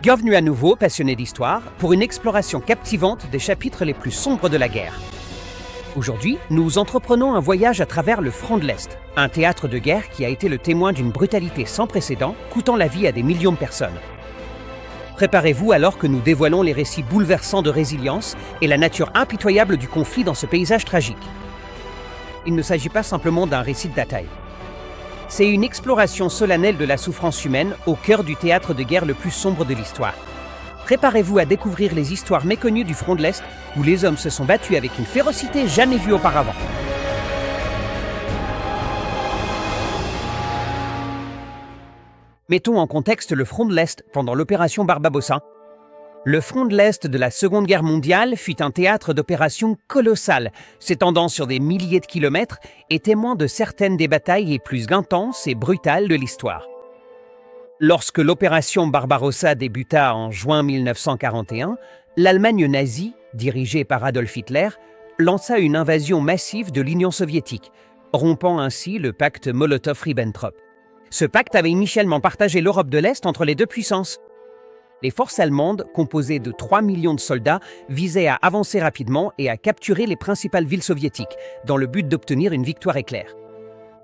Bienvenue à nouveau, passionnés d'histoire, pour une exploration captivante des chapitres les plus sombres de la guerre. Aujourd'hui, nous entreprenons un voyage à travers le front de l'Est, un théâtre de guerre qui a été le témoin d'une brutalité sans précédent, coûtant la vie à des millions de personnes. Préparez-vous alors que nous dévoilons les récits bouleversants de résilience et la nature impitoyable du conflit dans ce paysage tragique. Il ne s'agit pas simplement d'un récit de bataille. C'est une exploration solennelle de la souffrance humaine au cœur du théâtre de guerre le plus sombre de l'histoire. Préparez-vous à découvrir les histoires méconnues du front de l'Est où les hommes se sont battus avec une férocité jamais vue auparavant. Mettons en contexte le front de l'Est pendant l'opération Barbarossa. Le front de l'Est de la Seconde Guerre mondiale fut un théâtre d'opérations colossal, s'étendant sur des milliers de kilomètres et témoin de certaines des batailles les plus intenses et brutales de l'histoire. Lorsque l'opération Barbarossa débuta en juin 1941, l'Allemagne nazie, dirigée par Adolf Hitler, lança une invasion massive de l'Union soviétique, rompant ainsi le pacte Molotov-Ribbentrop. Ce pacte avait initialement partagé l'Europe de l'Est entre les deux puissances. Les forces allemandes, composées de 3 millions de soldats, visaient à avancer rapidement et à capturer les principales villes soviétiques, dans le but d'obtenir une victoire éclair.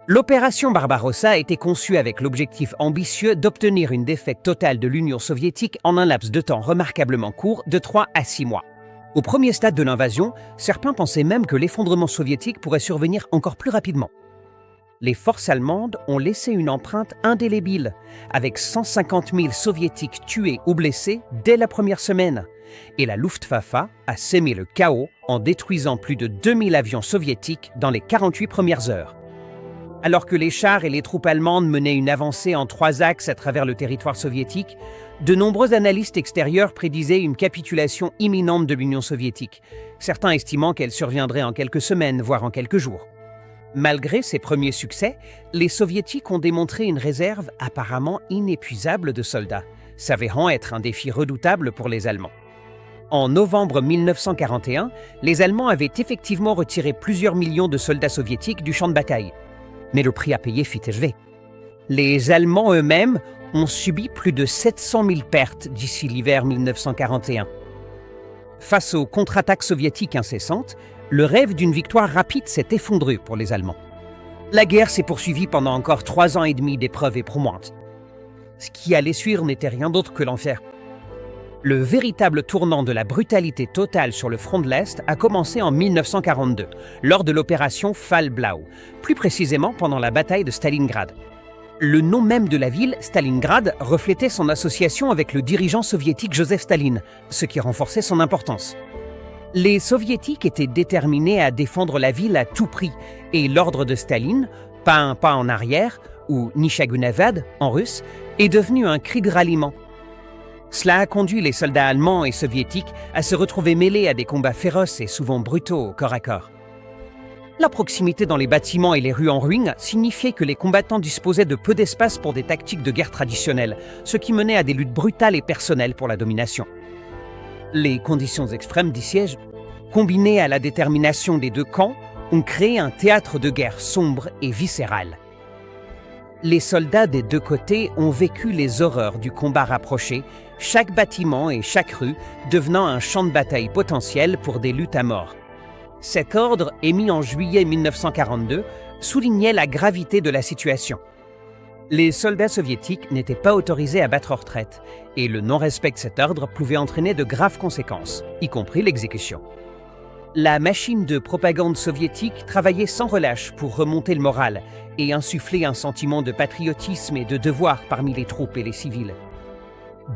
L'opération Barbarossa a été conçue avec l'objectif ambitieux d'obtenir une défaite totale de l'Union soviétique en un laps de temps remarquablement court de 3 à 6 mois. Au premier stade de l'invasion, certains pensaient même que l'effondrement soviétique pourrait survenir encore plus rapidement. Les forces allemandes ont laissé une empreinte indélébile, avec 150 000 soviétiques tués ou blessés dès la première semaine. Et la Luftwaffe a sémé le chaos en détruisant plus de 2000 avions soviétiques dans les 48 premières heures. Alors que les chars et les troupes allemandes menaient une avancée en 3 axes à travers le territoire soviétique, de nombreux analystes extérieurs prédisaient une capitulation imminente de l'Union soviétique, certains estimant qu'elle surviendrait en quelques semaines, voire en quelques jours. Malgré ces premiers succès, les Soviétiques ont démontré une réserve apparemment inépuisable de soldats, s'avérant être un défi redoutable pour les Allemands. En novembre 1941, les Allemands avaient effectivement retiré plusieurs millions de soldats soviétiques du champ de bataille. Mais le prix à payer fut élevé. Les Allemands eux-mêmes ont subi plus de 700 000 pertes d'ici l'hiver 1941. Face aux contre-attaques soviétiques incessantes, le rêve d'une victoire rapide s'est effondré pour les Allemands. La guerre s'est poursuivie pendant encore 3 ans et demi d'épreuves éprouvantes. Ce qui allait suivre n'était rien d'autre que l'enfer. Le véritable tournant de la brutalité totale sur le front de l'Est a commencé en 1942, lors de l'opération Fall Blau, plus précisément pendant la bataille de Stalingrad. Le nom même de la ville, Stalingrad, reflétait son association avec le dirigeant soviétique Joseph Staline, ce qui renforçait son importance. Les Soviétiques étaient déterminés à défendre la ville à tout prix, et l'ordre de Staline, pas un pas en arrière, ou Nishagunavad en russe, est devenu un cri de ralliement. Cela a conduit les soldats allemands et soviétiques à se retrouver mêlés à des combats féroces et souvent brutaux au corps à corps. La proximité dans les bâtiments et les rues en ruine signifiait que les combattants disposaient de peu d'espace pour des tactiques de guerre traditionnelles, ce qui menait à des luttes brutales et personnelles pour la domination. Les conditions extrêmes du siège, combinées à la détermination des deux camps, ont créé un théâtre de guerre sombre et viscéral. Les soldats des deux côtés ont vécu les horreurs du combat rapproché, chaque bâtiment et chaque rue devenant un champ de bataille potentiel pour des luttes à mort. Cet ordre, émis en juillet 1942, soulignait la gravité de la situation. Les soldats soviétiques n'étaient pas autorisés à battre en retraite, et le non-respect de cet ordre pouvait entraîner de graves conséquences, y compris l'exécution. La machine de propagande soviétique travaillait sans relâche pour remonter le moral et insuffler un sentiment de patriotisme et de devoir parmi les troupes et les civils.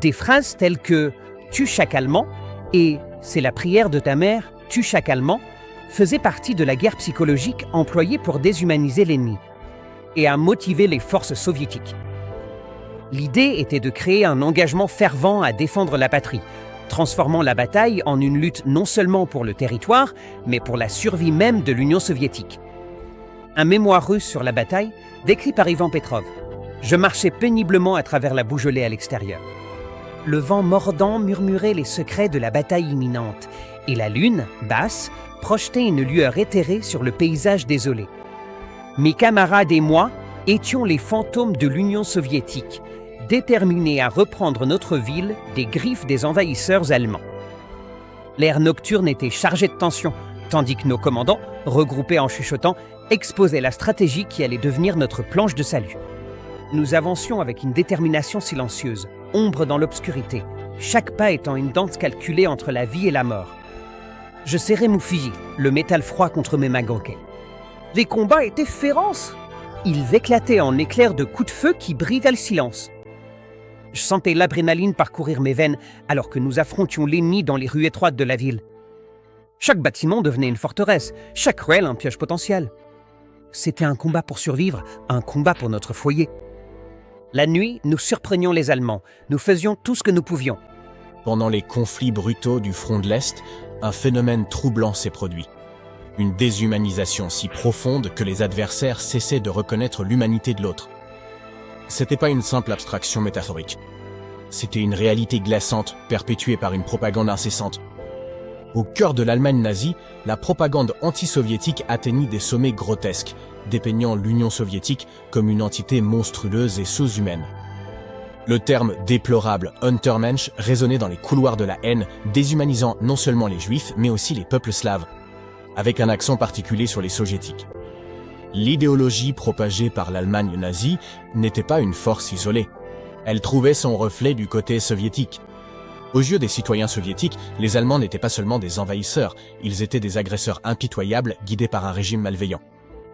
Des phrases telles que « tue chaque Allemand » et « c'est la prière de ta mère, tue chaque Allemand » faisaient partie de la guerre psychologique employée pour déshumaniser l'ennemi et à motiver les forces soviétiques. L'idée était de créer un engagement fervent à défendre la patrie, transformant la bataille en une lutte non seulement pour le territoire, mais pour la survie même de l'Union soviétique. Un mémoire russe sur la bataille décrit par Ivan Petrov. « Je marchais péniblement à travers la boue gelée à l'extérieur. Le vent mordant murmurait les secrets de la bataille imminente, et la lune, basse, projetait une lueur éthérée sur le paysage désolé. Mes camarades et moi étions les fantômes de l'Union soviétique, déterminés à reprendre notre ville des griffes des envahisseurs allemands. L'air nocturne était chargé de tension, tandis que nos commandants, regroupés en chuchotant, exposaient la stratégie qui allait devenir notre planche de salut. Nous avancions avec une détermination silencieuse, ombre dans l'obscurité, chaque pas étant une danse calculée entre la vie et la mort. Je serrais mon fusil, le métal froid contre mes mains gauquées. Les combats étaient féroces. Ils éclataient en éclairs de coups de feu qui brisaient le silence. Je sentais l'adrénaline parcourir mes veines alors que nous affrontions l'ennemi dans les rues étroites de la ville. Chaque bâtiment devenait une forteresse, chaque ruelle un piège potentiel. C'était un combat pour survivre, un combat pour notre foyer. La nuit, nous surprenions les Allemands, nous faisions tout ce que nous pouvions. Pendant les conflits brutaux du front de l'Est, un phénomène troublant s'est produit. Une déshumanisation si profonde que les adversaires cessaient de reconnaître l'humanité de l'autre. C'était pas une simple abstraction métaphorique. C'était une réalité glaçante, perpétuée par une propagande incessante. Au cœur de l'Allemagne nazie, la propagande anti-soviétique atteignit des sommets grotesques, dépeignant l'Union soviétique comme une entité monstrueuse et sous-humaine. Le terme déplorable « Untermensch » résonnait dans les couloirs de la haine, déshumanisant non seulement les Juifs, mais aussi les peuples slaves, avec un accent particulier sur les soviétiques. L'idéologie propagée par l'Allemagne nazie n'était pas une force isolée. Elle trouvait son reflet du côté soviétique. Aux yeux des citoyens soviétiques, les Allemands n'étaient pas seulement des envahisseurs, ils étaient des agresseurs impitoyables guidés par un régime malveillant.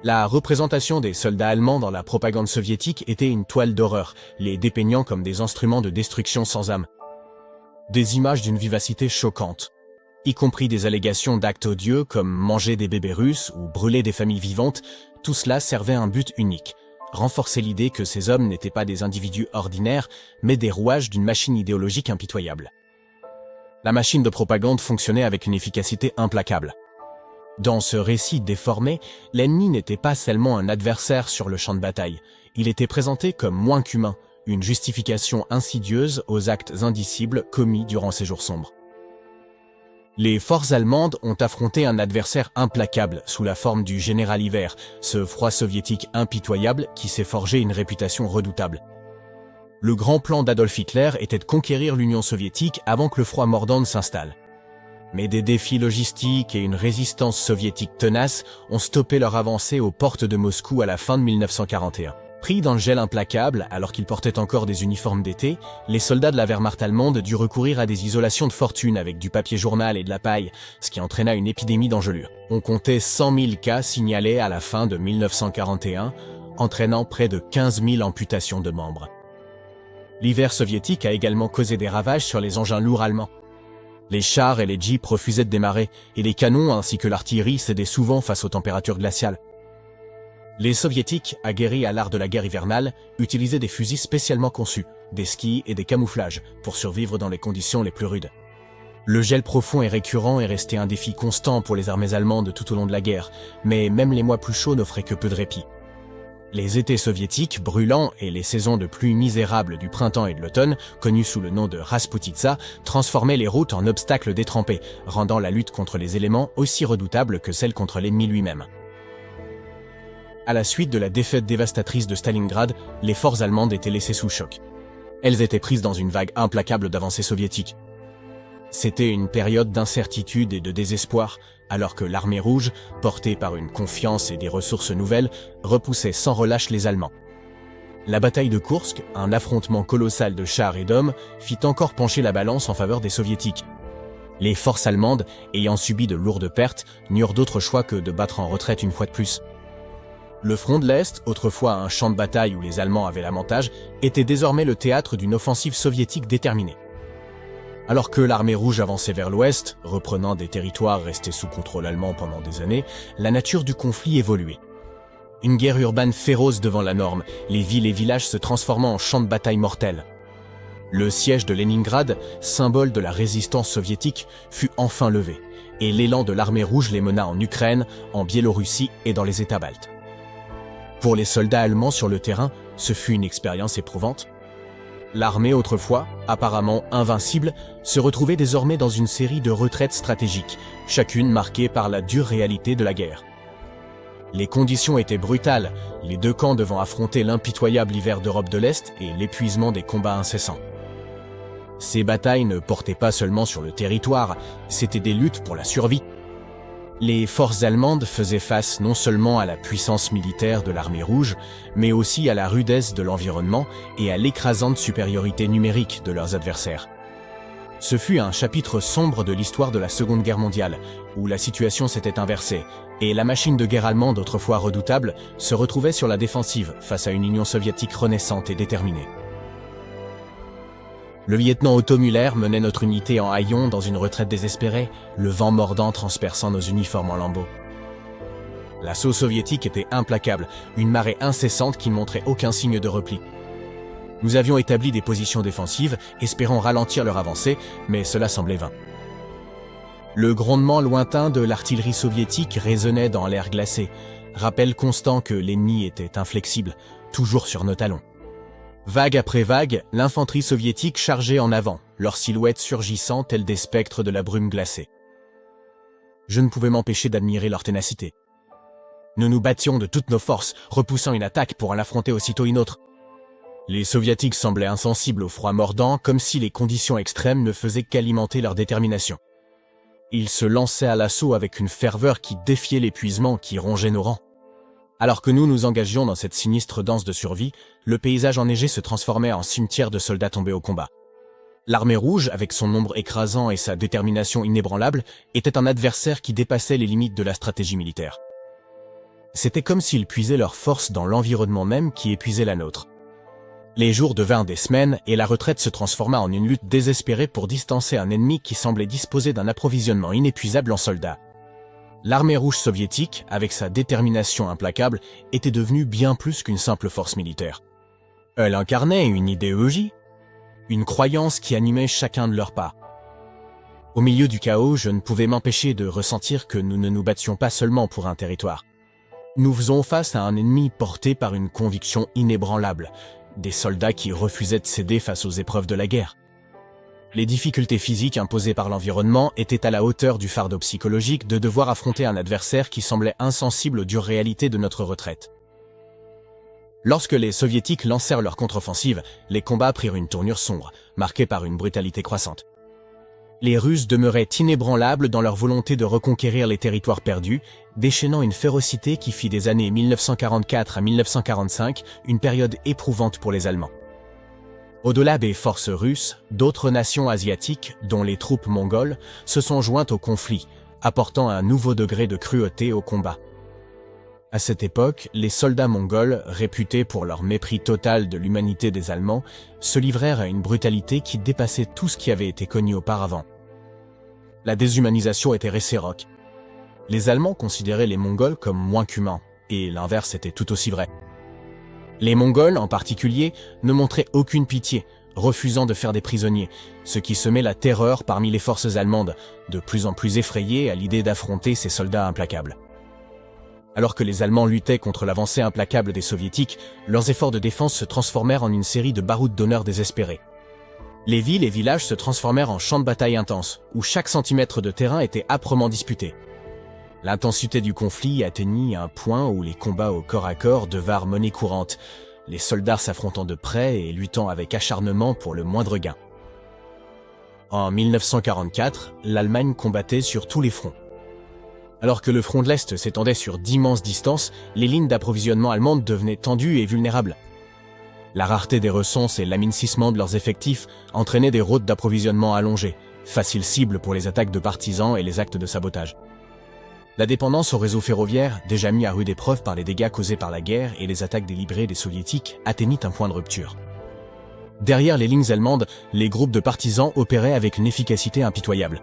La représentation des soldats allemands dans la propagande soviétique était une toile d'horreur, les dépeignant comme des instruments de destruction sans âme. Des images d'une vivacité choquante, y compris des allégations d'actes odieux comme manger des bébés russes ou brûler des familles vivantes, tout cela servait un but unique, renforcer l'idée que ces hommes n'étaient pas des individus ordinaires, mais des rouages d'une machine idéologique impitoyable. La machine de propagande fonctionnait avec une efficacité implacable. Dans ce récit déformé, l'ennemi n'était pas seulement un adversaire sur le champ de bataille, il était présenté comme moins qu'humain, une justification insidieuse aux actes indicibles commis durant ces jours sombres. Les forces allemandes ont affronté un adversaire implacable sous la forme du général hiver, ce froid soviétique impitoyable qui s'est forgé une réputation redoutable. Le grand plan d'Adolf Hitler était de conquérir l'Union soviétique avant que le froid mordant ne s'installe. Mais des défis logistiques et une résistance soviétique tenace ont stoppé leur avancée aux portes de Moscou à la fin de 1941. Pris dans le gel implacable, alors qu'ils portaient encore des uniformes d'été, les soldats de la Wehrmacht allemande durent recourir à des isolations de fortune avec du papier journal et de la paille, ce qui entraîna une épidémie d'engelure. On comptait 100 000 cas signalés à la fin de 1941, entraînant près de 15 000 amputations de membres. L'hiver soviétique a également causé des ravages sur les engins lourds allemands. Les chars et les jeeps refusaient de démarrer, et les canons ainsi que l'artillerie cédaient souvent face aux températures glaciales. Les soviétiques, aguerris à l'art de la guerre hivernale, utilisaient des fusils spécialement conçus, des skis et des camouflages, pour survivre dans les conditions les plus rudes. Le gel profond et récurrent est resté un défi constant pour les armées allemandes tout au long de la guerre, mais même les mois plus chauds n'offraient que peu de répit. Les étés soviétiques brûlants et les saisons de pluie misérables du printemps et de l'automne, connues sous le nom de Rasputitsa, transformaient les routes en obstacles détrempés, rendant la lutte contre les éléments aussi redoutable que celle contre l'ennemi lui-même. À la suite de la défaite dévastatrice de Stalingrad, les forces allemandes étaient laissées sous choc. Elles étaient prises dans une vague implacable d'avancées soviétiques. C'était une période d'incertitude et de désespoir, alors que l'armée rouge, portée par une confiance et des ressources nouvelles, repoussait sans relâche les Allemands. La bataille de Koursk, un affrontement colossal de chars et d'hommes, fit encore pencher la balance en faveur des soviétiques. Les forces allemandes, ayant subi de lourdes pertes, n'eurent d'autre choix que de battre en retraite une fois de plus. Le front de l'Est, autrefois un champ de bataille où les Allemands avaient l'avantage, était désormais le théâtre d'une offensive soviétique déterminée. Alors que l'armée rouge avançait vers l'ouest, reprenant des territoires restés sous contrôle allemand pendant des années, la nature du conflit évoluait. Une guerre urbaine féroce devant la norme, les villes et villages se transformant en champs de bataille mortels. Le siège de Leningrad, symbole de la résistance soviétique, fut enfin levé, et l'élan de l'armée rouge les mena en Ukraine, en Biélorussie et dans les États baltes. Pour les soldats allemands sur le terrain, ce fut une expérience éprouvante. L'armée autrefois, apparemment invincible, se retrouvait désormais dans une série de retraites stratégiques, chacune marquée par la dure réalité de la guerre. Les conditions étaient brutales, les deux camps devant affronter l'impitoyable hiver d'Europe de l'Est et l'épuisement des combats incessants. Ces batailles ne portaient pas seulement sur le territoire, c'étaient des luttes pour la survie. Les forces allemandes faisaient face non seulement à la puissance militaire de l'armée rouge, mais aussi à la rudesse de l'environnement et à l'écrasante supériorité numérique de leurs adversaires. Ce fut un chapitre sombre de l'histoire de la Seconde Guerre mondiale, où la situation s'était inversée, et la machine de guerre allemande autrefois redoutable se retrouvait sur la défensive face à une Union soviétique renaissante et déterminée. Le lieutenant Otto Müller menait notre unité en haillons dans une retraite désespérée, le vent mordant transperçant nos uniformes en lambeaux. L'assaut soviétique était implacable, une marée incessante qui ne montrait aucun signe de repli. Nous avions établi des positions défensives, espérant ralentir leur avancée, mais cela semblait vain. Le grondement lointain de l'artillerie soviétique résonnait dans l'air glacé, rappel constant que l'ennemi était inflexible, toujours sur nos talons. Vague après vague, l'infanterie soviétique chargeait en avant, leurs silhouettes surgissant telles des spectres de la brume glacée. Je ne pouvais m'empêcher d'admirer leur ténacité. Nous nous battions de toutes nos forces, repoussant une attaque pour en affronter aussitôt une autre. Les soviétiques semblaient insensibles au froid mordant, comme si les conditions extrêmes ne faisaient qu'alimenter leur détermination. Ils se lançaient à l'assaut avec une ferveur qui défiait l'épuisement qui rongeait nos rangs. Alors que nous nous engagions dans cette sinistre danse de survie, le paysage enneigé se transformait en cimetière de soldats tombés au combat. L'armée rouge, avec son nombre écrasant et sa détermination inébranlable, était un adversaire qui dépassait les limites de la stratégie militaire. C'était comme s'ils puisaient leur force dans l'environnement même qui épuisait la nôtre. Les jours devinrent des semaines et la retraite se transforma en une lutte désespérée pour distancer un ennemi qui semblait disposer d'un approvisionnement inépuisable en soldats. L'armée rouge soviétique, avec sa détermination implacable, était devenue bien plus qu'une simple force militaire. Elle incarnait une idéologie, une croyance qui animait chacun de leurs pas. Au milieu du chaos, je ne pouvais m'empêcher de ressentir que nous ne nous battions pas seulement pour un territoire. Nous faisons face à un ennemi porté par une conviction inébranlable, des soldats qui refusaient de céder face aux épreuves de la guerre. Les difficultés physiques imposées par l'environnement étaient à la hauteur du fardeau psychologique de devoir affronter un adversaire qui semblait insensible aux dures réalités de notre retraite. Lorsque les soviétiques lancèrent leur contre-offensive, les combats prirent une tournure sombre, marquée par une brutalité croissante. Les Russes demeuraient inébranlables dans leur volonté de reconquérir les territoires perdus, déchaînant une férocité qui fit des années 1944 à 1945 une période éprouvante pour les Allemands. Au-delà des forces russes, d'autres nations asiatiques, dont les troupes mongoles, se sont jointes au conflit, apportant un nouveau degré de cruauté au combat. À cette époque, les soldats mongols, réputés pour leur mépris total de l'humanité des Allemands, se livrèrent à une brutalité qui dépassait tout ce qui avait été connu auparavant. La déshumanisation était réciproque. Les Allemands considéraient les Mongols comme moins qu'humains, et l'inverse était tout aussi vrai. Les Mongols, en particulier, ne montraient aucune pitié, refusant de faire des prisonniers, ce qui semait la terreur parmi les forces allemandes, de plus en plus effrayées à l'idée d'affronter ces soldats implacables. Alors que les Allemands luttaient contre l'avancée implacable des Soviétiques, leurs efforts de défense se transformèrent en une série de baroutes d'honneur désespérées. Les villes et villages se transformèrent en champs de bataille intenses, où chaque centimètre de terrain était âprement disputé. L'intensité du conflit atteignit un point où les combats au corps à corps devinrent monnaie courante, les soldats s'affrontant de près et luttant avec acharnement pour le moindre gain. En 1944, l'Allemagne combattait sur tous les fronts. Alors que le front de l'Est s'étendait sur d'immenses distances, les lignes d'approvisionnement allemandes devenaient tendues et vulnérables. La rareté des ressources et l'amincissement de leurs effectifs entraînaient des routes d'approvisionnement allongées, faciles cibles pour les attaques de partisans et les actes de sabotage. La dépendance au réseau ferroviaire, déjà mis à rude épreuve par les dégâts causés par la guerre et les attaques délibérées des soviétiques, atteignit un point de rupture. Derrière les lignes allemandes, les groupes de partisans opéraient avec une efficacité impitoyable.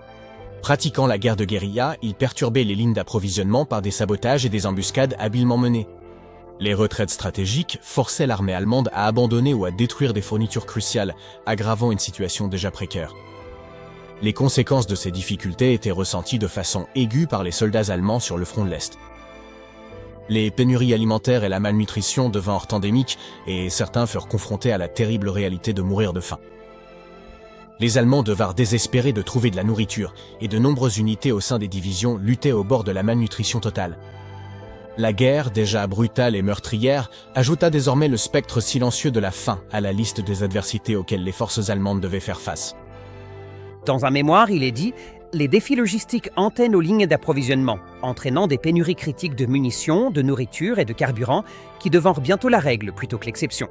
Pratiquant la guerre de guérilla, ils perturbaient les lignes d'approvisionnement par des sabotages et des embuscades habilement menées. Les retraites stratégiques forçaient l'armée allemande à abandonner ou à détruire des fournitures cruciales, aggravant une situation déjà précaire. Les conséquences de ces difficultés étaient ressenties de façon aiguë par les soldats allemands sur le front de l'Est. Les pénuries alimentaires et la malnutrition devinrent endémiques et certains furent confrontés à la terrible réalité de mourir de faim. Les Allemands devinrent désespérés de trouver de la nourriture et de nombreuses unités au sein des divisions luttaient au bord de la malnutrition totale. La guerre, déjà brutale et meurtrière, ajouta désormais le spectre silencieux de la faim à la liste des adversités auxquelles les forces allemandes devaient faire face. Dans un mémoire, il est dit « Les défis logistiques hantaient nos lignes d'approvisionnement, entraînant des pénuries critiques de munitions, de nourriture et de carburant qui devinrent bientôt la règle plutôt que l'exception.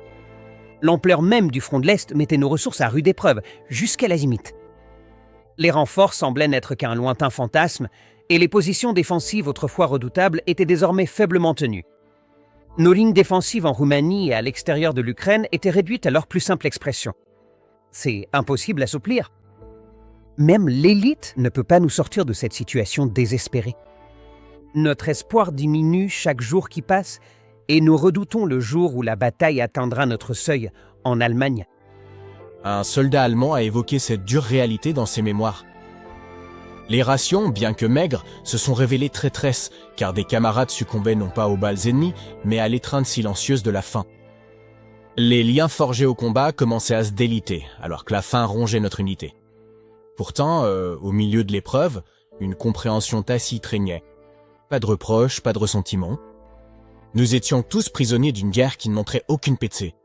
L'ampleur même du front de l'Est mettait nos ressources à rude épreuve, jusqu'à l'azimut. Les renforts semblaient n'être qu'un lointain fantasme, et les positions défensives autrefois redoutables étaient désormais faiblement tenues. Nos lignes défensives en Roumanie et à l'extérieur de l'Ukraine étaient réduites à leur plus simple expression. C'est impossible à assouplir. Même l'élite ne peut pas nous sortir de cette situation désespérée. Notre espoir diminue chaque jour qui passe et nous redoutons le jour où la bataille atteindra notre seuil en Allemagne. Un soldat allemand a évoqué cette dure réalité dans ses mémoires. Les rations, bien que maigres, se sont révélées traîtresses, car des camarades succombaient non pas aux balles ennemies, mais à l'étreinte silencieuse de la faim. Les liens forgés au combat commençaient à se déliter, alors que la faim rongeait notre unité. Pourtant, au milieu de l'épreuve, une compréhension tacite régnait. Pas de reproches, pas de ressentiment. Nous étions tous prisonniers d'une guerre qui ne montrait aucune pétée.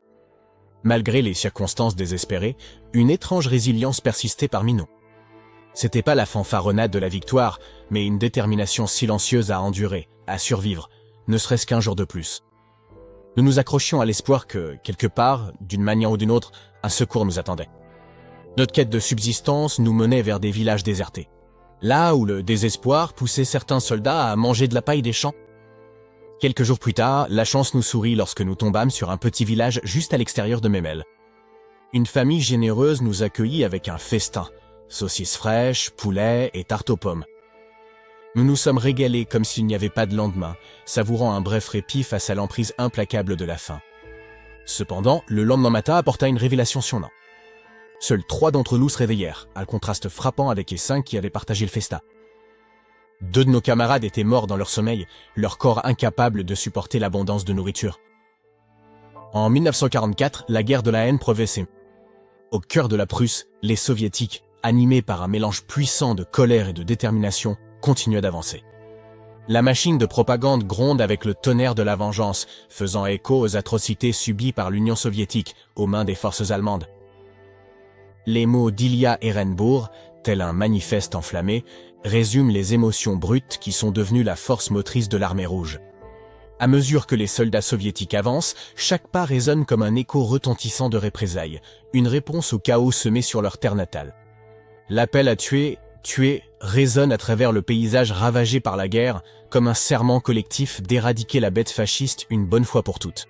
Malgré les circonstances désespérées, une étrange résilience persistait parmi nous. C'était pas la fanfaronnade de la victoire, mais une détermination silencieuse à endurer, à survivre, ne serait-ce qu'un jour de plus. Nous nous accrochions à l'espoir que, quelque part, d'une manière ou d'une autre, un secours nous attendait. Notre quête de subsistance nous menait vers des villages désertés. Là où le désespoir poussait certains soldats à manger de la paille des champs. Quelques jours plus tard, la chance nous sourit lorsque nous tombâmes sur un petit village juste à l'extérieur de Memel. Une famille généreuse nous accueillit avec un festin. Saucisses fraîches, poulet et tarte aux pommes. Nous nous sommes régalés comme s'il n'y avait pas de lendemain, savourant un bref répit face à l'emprise implacable de la faim. Cependant, le lendemain matin apporta une révélation surprenante. Seuls 3 d'entre nous se réveillèrent, un contraste frappant avec les 5 qui avaient partagé le festin. 2 de nos camarades étaient morts dans leur sommeil, leur corps incapable de supporter l'abondance de nourriture. En 1944, la guerre de la haine progressait. Au cœur de la Prusse, les Soviétiques, animés par un mélange puissant de colère et de détermination, continuaient d'avancer. La machine de propagande gronde avec le tonnerre de la vengeance, faisant écho aux atrocités subies par l'Union soviétique aux mains des forces allemandes. Les mots d'Ilya Ehrenburg, tel un manifeste enflammé, résument les émotions brutes qui sont devenues la force motrice de l'armée rouge. À mesure que les soldats soviétiques avancent, chaque pas résonne comme un écho retentissant de représailles, une réponse au chaos semé sur leur terre natale. L'appel à tuer, résonne à travers le paysage ravagé par la guerre, comme un serment collectif d'éradiquer la bête fasciste une bonne fois pour toutes.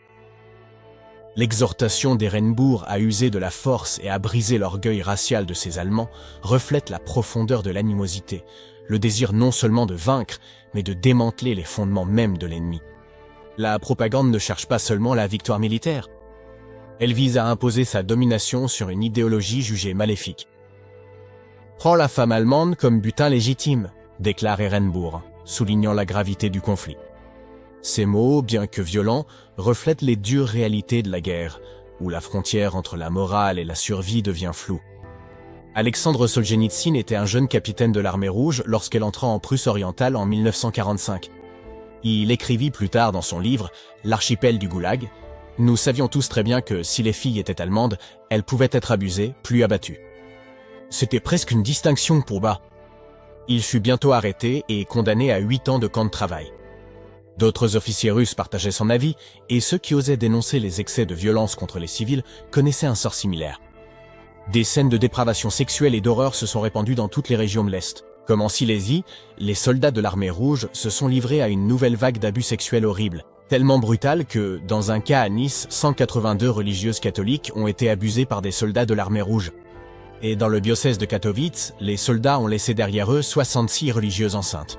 L'exhortation d'Ehrenburg à user de la force et à briser l'orgueil racial de ces Allemands reflète la profondeur de l'animosité, le désir non seulement de vaincre, mais de démanteler les fondements mêmes de l'ennemi. La propagande ne cherche pas seulement la victoire militaire. Elle vise à imposer sa domination sur une idéologie jugée maléfique. « Prends la femme allemande comme butin légitime », déclare Ehrenburg, soulignant la gravité du conflit. Ces mots, bien que violents, reflètent les dures réalités de la guerre, où la frontière entre la morale et la survie devient floue. Alexandre Solzhenitsyn était un jeune capitaine de l'armée rouge lorsqu'elle entra en Prusse orientale en 1945. Il écrivit plus tard dans son livre « L'archipel du Goulag ». Nous savions tous très bien que si les filles étaient allemandes, elles pouvaient être abusées, puis abattues. C'était presque une distinction pour bas. Il fut bientôt arrêté et condamné à 8 ans de camp de travail. D'autres officiers russes partageaient son avis, et ceux qui osaient dénoncer les excès de violence contre les civils connaissaient un sort similaire. Des scènes de dépravation sexuelle et d'horreur se sont répandues dans toutes les régions de l'Est. Comme en Silésie, les soldats de l'armée rouge se sont livrés à une nouvelle vague d'abus sexuels horribles, tellement brutale que, dans un cas à Nice, 182 religieuses catholiques ont été abusées par des soldats de l'armée rouge. Et dans le diocèse de Katowice, les soldats ont laissé derrière eux 66 religieuses enceintes.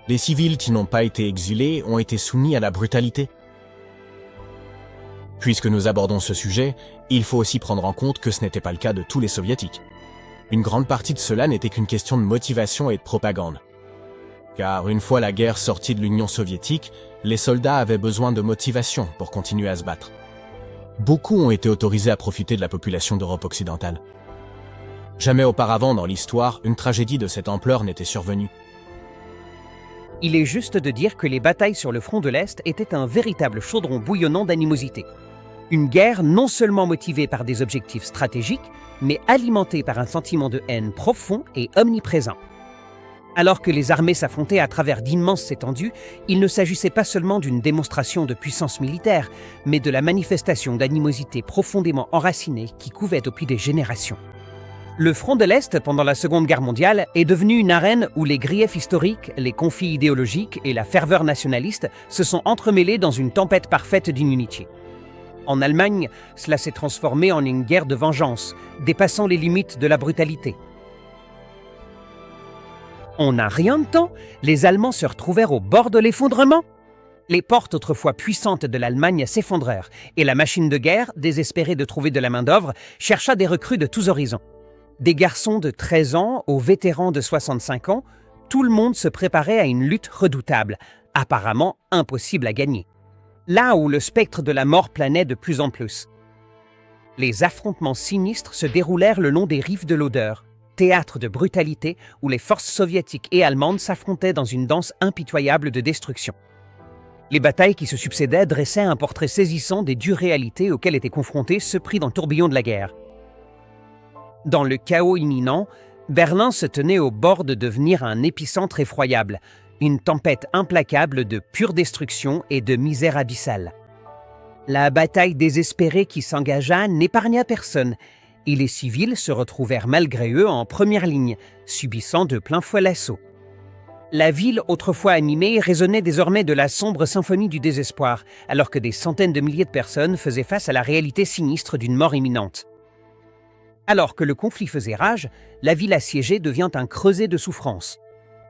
Les civils qui n'ont pas été exilés ont été soumis à la brutalité. Puisque nous abordons ce sujet, il faut aussi prendre en compte que ce n'était pas le cas de tous les soviétiques. Une grande partie de cela n'était qu'une question de motivation et de propagande. Car une fois la guerre sortie de l'Union soviétique, les soldats avaient besoin de motivation pour continuer à se battre. Beaucoup ont été autorisés à profiter de la population d'Europe occidentale. Jamais auparavant dans l'histoire, une tragédie de cette ampleur n'était survenue. Il est juste de dire que les batailles sur le front de l'Est étaient un véritable chaudron bouillonnant d'animosité. Une guerre non seulement motivée par des objectifs stratégiques, mais alimentée par un sentiment de haine profond et omniprésent. Alors que les armées s'affrontaient à travers d'immenses étendues, il ne s'agissait pas seulement d'une démonstration de puissance militaire, mais de la manifestation d'animosité profondément enracinée qui couvait depuis des générations. Le front de l'Est, pendant la Seconde Guerre mondiale, est devenu une arène où les griefs historiques, les conflits idéologiques et la ferveur nationaliste se sont entremêlés dans une tempête parfaite d'inimitié. En Allemagne, cela s'est transformé en une guerre de vengeance, dépassant les limites de la brutalité. En un rien de temps, les Allemands se retrouvèrent au bord de l'effondrement. Les portes autrefois puissantes de l'Allemagne s'effondrèrent et la machine de guerre, désespérée de trouver de la main-d'œuvre, chercha des recrues de tous horizons. Des garçons de 13 ans aux vétérans de 65 ans, tout le monde se préparait à une lutte redoutable, apparemment impossible à gagner. Là où le spectre de la mort planait de plus en plus. Les affrontements sinistres se déroulèrent le long des rives de l'Oder, théâtre de brutalité où les forces soviétiques et allemandes s'affrontaient dans une danse impitoyable de destruction. Les batailles qui se succédaient dressaient un portrait saisissant des dures réalités auxquelles étaient confrontés ceux pris dans le tourbillon de la guerre. Dans le chaos imminent, Berlin se tenait au bord de devenir un épicentre effroyable, une tempête implacable de pure destruction et de misère abyssale. La bataille désespérée qui s'engagea n'épargna personne, et les civils se retrouvèrent malgré eux en première ligne, subissant de plein fouet l'assaut. La ville, autrefois animée, résonnait désormais de la sombre symphonie du désespoir, alors que des centaines de milliers de personnes faisaient face à la réalité sinistre d'une mort imminente. Alors que le conflit faisait rage, la ville assiégée devient un creuset de souffrance.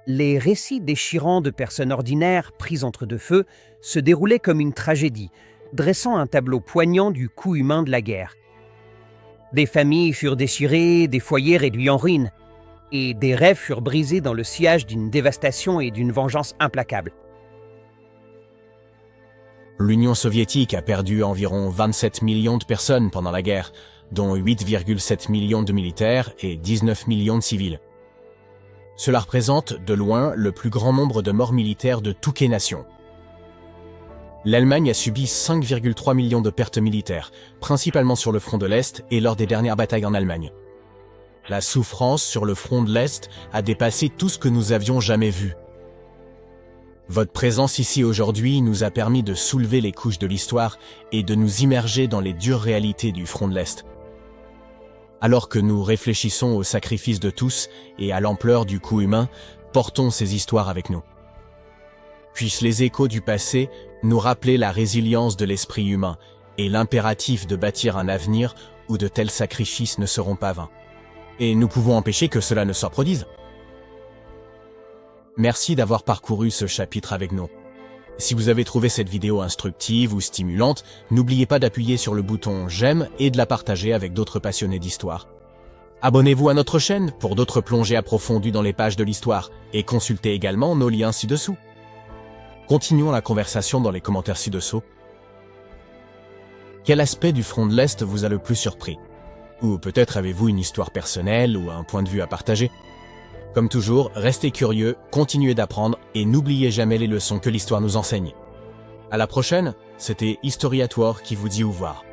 Les récits déchirants de personnes ordinaires prises entre deux feux se déroulaient comme une tragédie, dressant un tableau poignant du coût humain de la guerre. Des familles furent déchirées, des foyers réduits en ruines, et des rêves furent brisés dans le sillage d'une dévastation et d'une vengeance implacable. L'Union soviétique a perdu environ 27 millions de personnes pendant la guerre, dont 8,7 millions de militaires et 19 millions de civils. Cela représente, de loin, le plus grand nombre de morts militaires de toutes les nations. L'Allemagne a subi 5,3 millions de pertes militaires, principalement sur le front de l'Est et lors des dernières batailles en Allemagne. La souffrance sur le front de l'Est a dépassé tout ce que nous avions jamais vu. Votre présence ici aujourd'hui nous a permis de soulever les couches de l'histoire et de nous immerger dans les dures réalités du front de l'Est. Alors que nous réfléchissons au sacrifice de tous et à l'ampleur du coût humain, portons ces histoires avec nous. Puissent les échos du passé nous rappeler la résilience de l'esprit humain et l'impératif de bâtir un avenir où de tels sacrifices ne seront pas vains. Et nous pouvons empêcher que cela ne se reproduise. Merci d'avoir parcouru ce chapitre avec nous. Si vous avez trouvé cette vidéo instructive ou stimulante, n'oubliez pas d'appuyer sur le bouton j'aime et de la partager avec d'autres passionnés d'histoire. Abonnez-vous à notre chaîne pour d'autres plongées approfondies dans les pages de l'histoire et consultez également nos liens ci-dessous. Continuons la conversation dans les commentaires ci-dessous. Quel aspect du front de l'Est vous a le plus surpris? Ou peut-être avez-vous une histoire personnelle ou un point de vue à partager? Comme toujours, restez curieux, continuez d'apprendre et n'oubliez jamais les leçons que l'histoire nous enseigne. À la prochaine, c'était History at War qui vous dit au revoir.